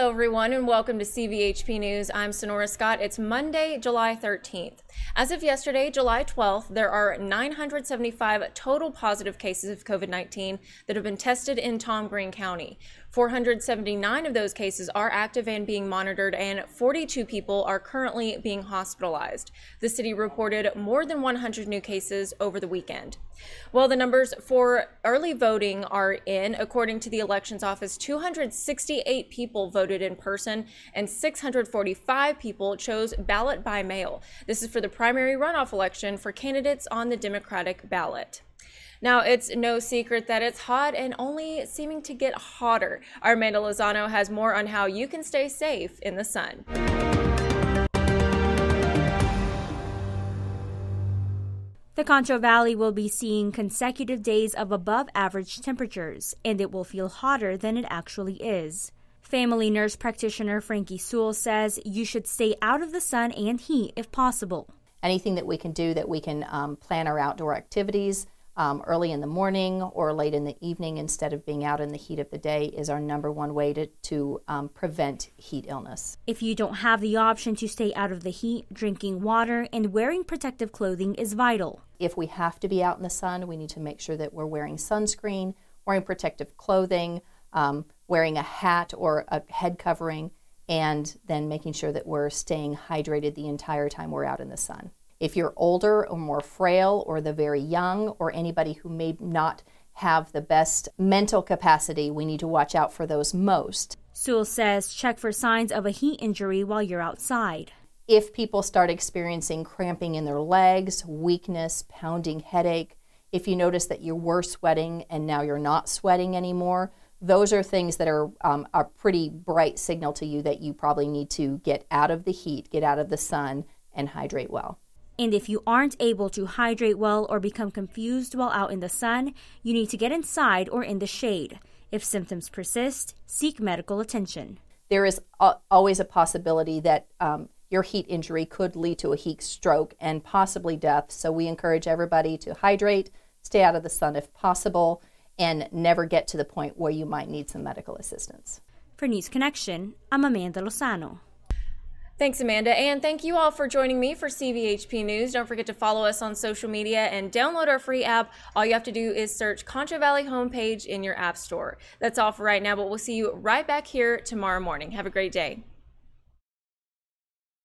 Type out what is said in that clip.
Hello everyone and welcome to CVHP News. I'm Sonora Scott. It's Monday, July 13th. As of yesterday, July 12th, there are 975 total positive cases of COVID-19 that have been tested in Tom Green County. 479 of those cases are active and being monitored, and 42 people are currently being hospitalized. The city reported more than 100 new cases over the weekend. Well, the numbers for early voting are in. According to the elections office, 268 people voted in person and 645 people chose ballot by mail. This is for the primary runoff election for candidates on the Democratic ballot. Now, it's no secret that it's hot and only seeming to get hotter. Our Amanda Lozano has more on how you can stay safe in the sun. The Concho Valley will be seeing consecutive days of above average temperatures, and it will feel hotter than it actually is. Family nurse practitioner Frankie Sewell says you should stay out of the sun and heat if possible. Anything that we can do that we can plan our outdoor activities early in the morning or late in the evening instead of being out in the heat of the day is our number one way to prevent heat illness. If you don't have the option to stay out of the heat, drinking water and wearing protective clothing is vital. If we have to be out in the sun, we need to make sure that we're wearing sunscreen, wearing protective clothing, wearing a hat or a head covering, and then making sure that we're staying hydrated the entire time we're out in the sun. If you're older or more frail or the very young or anybody who may not have the best mental capacity, we need to watch out for those most. Sewell says check for signs of a heat injury while you're outside. If people start experiencing cramping in their legs, weakness, pounding headache, if you notice that you were sweating and now you're not sweating anymore, those are things that are a pretty bright signal to you that you probably need to get out of the heat, get out of the sun, and hydrate well. And if you aren't able to hydrate well or become confused while out in the sun, you need to get inside or in the shade. If symptoms persist, seek medical attention. There is always a possibility that your heat injury could lead to a heat stroke and possibly death, so we encourage everybody to hydrate, stay out of the sun if possible, and never get to the point where you might need some medical assistance. For News Connection, I'm Amanda Lozano. Thanks, Amanda, and thank you all for joining me for CVHP News. Don't forget to follow us on social media and download our free app. All you have to do is search Concho Valley Homepage in your app store. That's all for right now, but we'll see you right back here tomorrow morning. Have a great day.